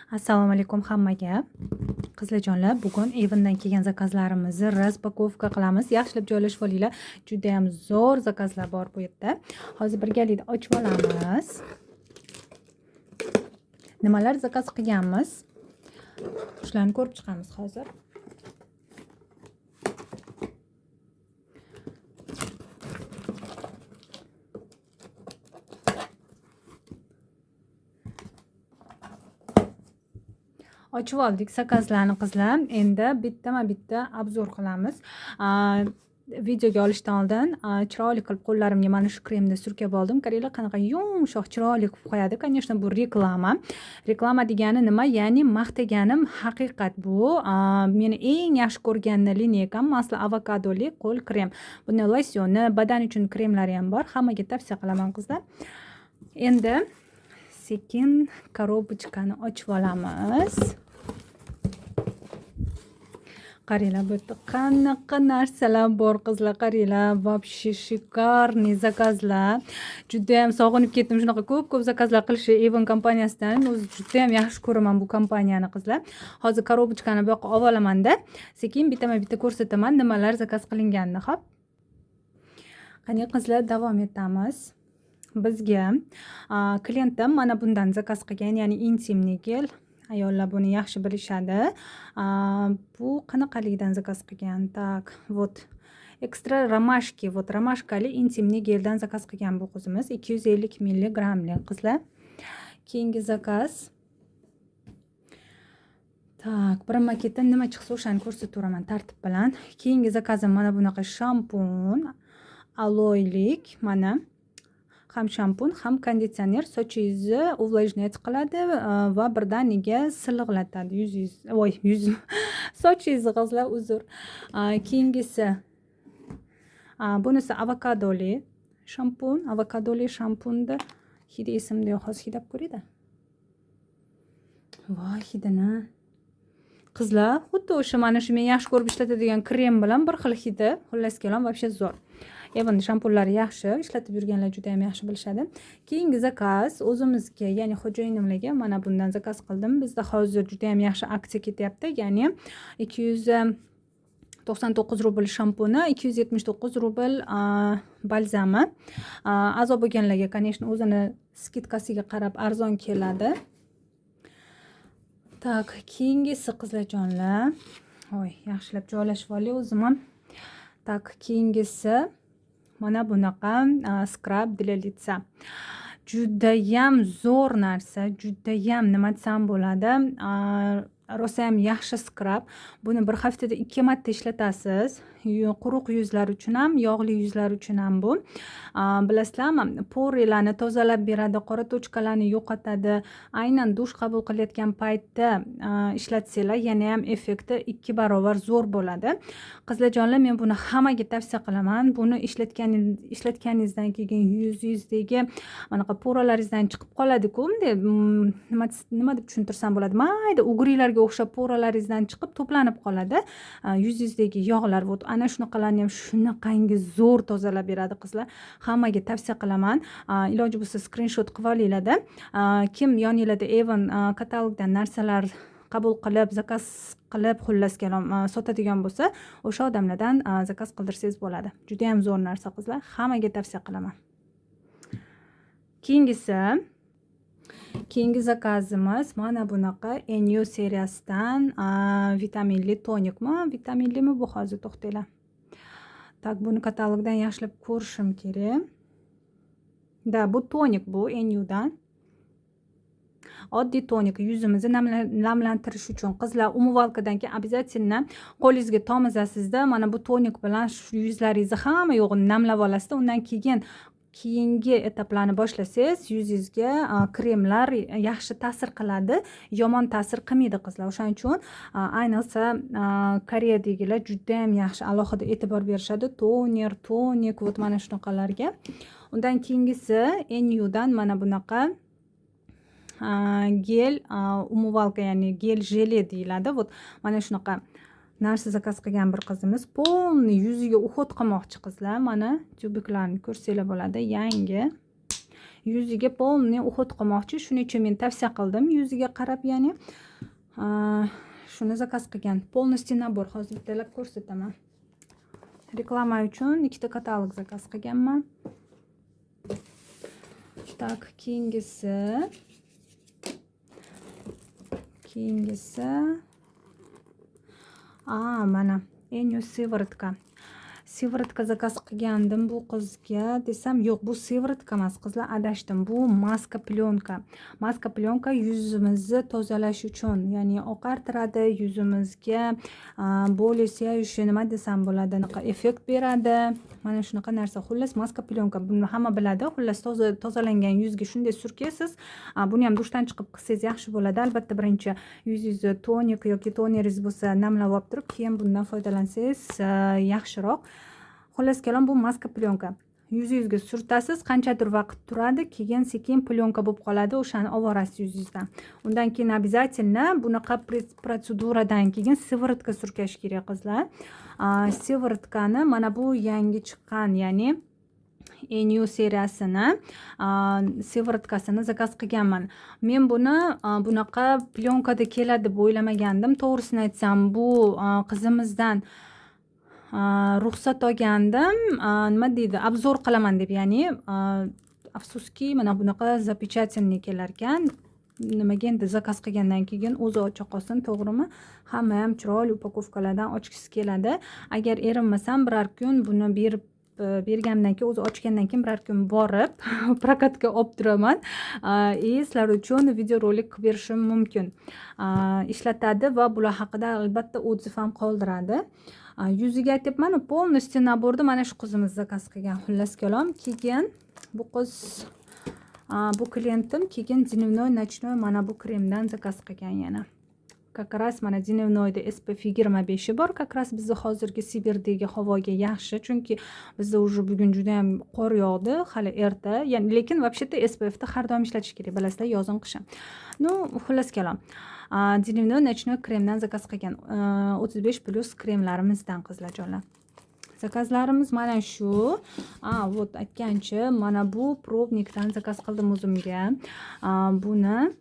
Assalomu alaykum hammaga. Qizlarjonlar, bugun Avondan kelgan zakazlarimizni raspakovka qilamiz. Yaxshilab joylashib olinglar. Juda ham zo'r zakazlar bor bu yerda. Hozir birgalikda ochib olamiz. Nimalar zakaz qilganmiz? Shularni ko'rib chiqamiz hozir. Ochib oldik zakazlarni qizlar. Endi bittama-bitta obzor qilamiz. Videoga olishdan oldin chiroyli qilib qo'llarimga mana shu kremni surkab oldim. Qaranglar qanaqa yumshoq, chiroyli qilib qo'yadi. Конечно, bu reklama. Reklama degani nima? Ya'ni maqtaganim haqiqat bu. Meni eng yaxshi ko'rgan lineykam masli avokadoli qo'l krem. Buni losyoni, badan uchun kremlari ham bor. Hammaga tavsiya qilaman qizlar. Endi sekin korobochkani ochib olamiz. Qaranglar, bu yerda qanaqa narsalar bor qizlar, qaranglar, вообще shikarniy zakazlar. Juda ham sog'inib ketdim shunaqa ko'p zakazlar qilishni Avon kompaniyasidan. O'zi juda ham yaxshi ko'raman bu kompaniyani qizlar. Hozir korobochkani bu yoqqa olib olamanda, sekin bittama-bitta ko'rsataman nimalar zakaz qilinganini. Xo'p. Qani qizlar, davom etamiz. Bizga klientim mana bundan zakaz qilgan, ya'ni intimniy gel. Ayollar buni yaxshi bilishadi. Bu qanaqalikdan zakaz qilgan? Tak, вот. Ekstra romashki, вот romashkali intimniy geldan zakaz qilgan bu qizimiz. 250 mg qizlar. Keyingi zakaz. Tak, birinma-ketin nima chiqsa o'shani ko'rsataveraman tartib bilan. Keyingi zakazim mana bunaqa shampun, aloylik, mana ham shampun, ham konditsioner sochingizni uvlajnat qiladi va birdaniga silliqlatadi. Yuz sochingizni qizlar, uzr. Keyingisi bunisi avokadoli shampun, avokadoli shampunda hidi esimda yo'q, hozir hidab ko'ring-da. Voy, hidini. Qizlar, xuddi o'sha mana shu men yaxshi ko'rib ishlatadigan krem bilan bir xil hidi. Xullas kalom, вообще zo'r. Avon shampunlari yaxshi, ishlatib yurganlar juda ham yaxshi bilishadi. Keyingi zakaz o'zimizga, ya'ni xo'jayinimlarga mana bundan zakaz qildim. Bizda hozir juda ham yaxshi aksiya ketyapti, ya'ni 299 rubl shampuni, 279 rubl balzami. A'zo bo'lganlarga, конечно, o'zini skidkasiga qarab arzon keladi. Tak, keyingisi qizlarjonlar. Voy, yaxshilab joylashib oling o'zim ham. Tak, keyingisi mana bunaqa skrab для лица. Judayam zo'r narsa, judayam nima desam bo'ladi. Rosa ham yaxshi skrab. Buni bir haftada 2 marta ishlatasiz. Quruq yuzlar uchun ham, yog'li yuzlar uchun ham bu. Bilasizlarmi, porelarni tozalab beradi, qora tochkalarni yo'qotadi. Aynan dush qabul qilayotgan paytda ishlatsanglar, yana ham effekti 2 barobar zo'r bo'ladi. Qizlarjonlar, men buni hammaga tavsiya qilaman. Buni ishlatganingizdan keyin yuzingizdagi manaqa poralaringizdan chiqib qoladi-ku, nima deb tushuntirsam bo'ladi? Mayda ugrilarga o'xshab poralaringizdan chiqib to'planib qoladi. Yuzingizdagi yog'lar, вот ana shunaqalarni ham shunaqangi zo'r tozalab beradi qizlar. Hammaga tavsiya qilaman. Iloji bo'lsa skrinshot qilib olinglar-da. Kim yoningizda Avon katalogdan narsalar qabul qilib, zakaz qilib, xullas kalom sotadigan bo'lsa, o'sha odamlardan zakaz qildirsangiz bo'ladi. Juda ham zo'r narsa qizlar. Hammaga tavsiya qilaman. Keyingi zakazimiz mana bunaqa Enyu seriyasidan vitaminli tonikmi? Vitaminlimi bu hozir to'xtanglar. Tak, buni katalogdan yaxshilab ko'rishim kerak. Da, bu tonik, bu Enyudan. Oddiy tonik, yuzimizni namlantirish uchun. Qizlar, umyvalkadan keyin обязательно qo'lingizga tomizasizda, mana bu tonik bilan yuzlaringizni hamma yo'g'ini namlab olasizda. Undan keyin keyingi etaplarni boshlasangiz, yuzingizga kremlar yaxshi ta'sir qiladi, yomon ta'sir qilmaydi qizlar. O'shaning uchun ayniqsa Koreyadagilar juda ham yaxshi alohida e'tibor berishadi. Toner, tonik, вот mana shunaqalarga. Undan keyingisi Enyudan mana bunaqa gel, umyvalka, ya'ni gel jeli deyiladi. Вот mana shunaqa narsa zakaz qilgan bir qizimiz polni yuziga uhod qilmoqchi qizlar. Mana tubiklarini ko'rsanglar bo'ladi, yangi. yuziga полный уход qilmoqchi, shuning uchun men tavsiya qildim yuziga qarab, ya'ni shuni zakaz qilgan. Полностью nabor hozir bittalab ko'rsataman. Reklama uchun ikkita katalog zakaz qilganman. Tak, keyingisi mana Enyo sivaratka. Sivaratka zakaz qilgandim bu qizga desam, yo'q, bu sivaratka emas, qizlar, adashdim. Bu maska plyonka. Maska plyonka yuzimizni tozalash uchun, ya'ni oqartiradi, yuzimizga более сияющий nima desam bo'ladi, effekt beradi. Mana shunaqa narsa. Xullas, maska plyonka buni hamma biladi. Xullas, tozalangan yuzga shunday surkasiz. Buni ham dushdan chiqib qilsangiz yaxshi bo'ladi. Albatta, birinchi yuzingizni tonik yoki toneringiz bo'lsa namlab olib turib, keyin bundan foydalansangiz yaxshiroq. Xullas kalom, bu maska plyonka. Yuzingizga surtasiz, qanchadir vaqt turadi, keyin sekin plyonka bo'lib qoladi, o'shani olasiz yuzingizdan. Undan keyin обязательно bunaqa protseduradan keyin sivaratka surkash kerak, qizlar. Sivaratkani mana bu yangi chiqqan, ya'ni Enyo seriyasini sivaratkasini zakaz qilganman. Men buni bunaqa plyonkada keladi deb o'ylamagandim. To'g'risini aytsam, bu qizimizdan ruxsat olgandim, nima deydi, obzor qilaman deb, ya'ni afsuski mana bunaqa запечатанный kelar ekan. Nimaga endi zakaz qilgandan keyin o'zi ocha qolsin, to'g'rimi? Hamma ham chiroyli upakovkalardan ochgisi keladi. Agar erinmasam, biror kun buni bergandan keyin, o'zi ochgandan keyin biror kun borib prokatga olib turaman. Sizlar uchun videorolik qilib berishim mumkin. Ishlatadi va bular haqida albatta otziv ham qoldiradi. Yuziga aytibman, полностью naborda mana shu qizimiz zakaz qilgan. Xullas kalom, keyin bu qiz, bu klientim keyin dnevnoy ночной mana bu kremdan zakaz qilgan yana. Как раз mana dnevnoyda SPF 25 bor. Как раз bizni hozirgi Sibirdagi havoga yaxshi, chunki bizda уже bugun juda ham qor yog'di, hali erta. Ya'ni lekin вообще-то SPF da har doim ishlatish kerak, bilasizlar, yozin qishin. No, xullas kalom. Dnevnoy ночной kremdan zakaz qilgan. 35+ kremlarimizdan, qizlar jonlar. Zakazlarimiz mana shu. Вот aytgancha, mana bu probnikdan zakaz qildim o'zimga. Buni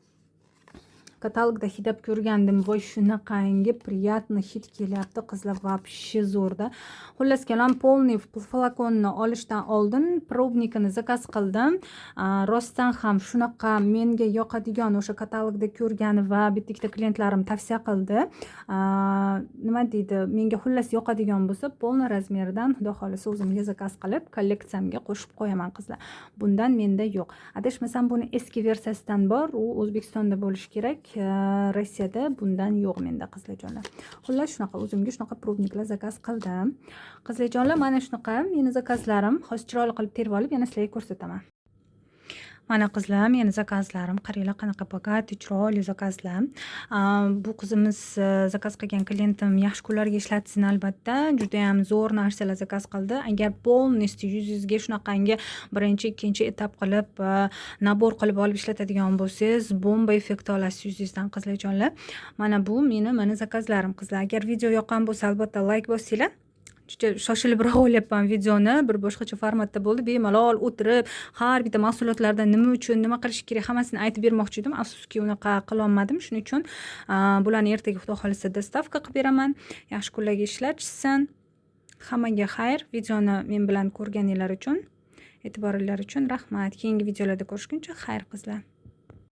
katalogda hidab ko'rgandim. Voy, shunaqangi приятный hid kelyapti, qizlar, вообще zo'rda. Xullas kalom, полный flakonni olishdan oldin probnikini zakaz qildim. Rostdan ham shunaqa menga yoqadigan o'sha katalogda ko'rgani va bitta ikkita klientlarim tavsiya qildi. Nima deydi, menga xullas yoqadigan bo'lsa, полный razmerdan xudo xolisa o'zimga zakaz qilib kolleksiyamga qo'shib qo'yaman, qizlar. Bundan menda yo'q. Adashmasam, buni eski versiyasidan bor, u O'zbekistonda bo'lishi kerak. Rossiyada bundan yo'q menda, qizlarjonlar. Xullas shunaqa o'zimga shunaqa probniklar zakaz qildim. Qizlarjonlar, mana shunaqa meni zakazlarim. Hozir chiroyli qilib terib olib yana sizlarga ko'rsataman. Mana qizlar, meni zakazlarim, qaranglar qanaqa bogat, chiroyli zakazlar. Bu qizimiz zakaz qilgan klientim yaxshi kunlarga ishlatsin albatta. Juda ham zo'r narsalar zakaz qildi. Agar полностью yuzingizga shunaqangi birinchi, ikkinchi etap qilib nabor qilib olib ishlatadigan bo'lsangiz, bomba effekti olasiz yuzingizdan, qizlarjonlar. Mana bu meni zakazlarim, qizlar. Agar video yoqqan bo'lsa, albatta like bosinglar. Shoshilibroq o'ylayapman videoni, bir boshqacha formatda bo'ldi. Bemalol o'tirib, har bitta mahsulotlardan nima uchun, nima qilish kerak, hammasini aytib bermoqchi edim. Afsuski unaqa qila olmadim. Shuning uchun bularni ertaga xudo xolisa dostavka qilib beraman. Yaxshi kunlarga ishlatishsin. Hammaga xayr. Videoni men bilan ko'rganinglar uchun, e'tiboringlar uchun rahmat. Keyingi videolarda ko'rishguncha xayr, qizlar.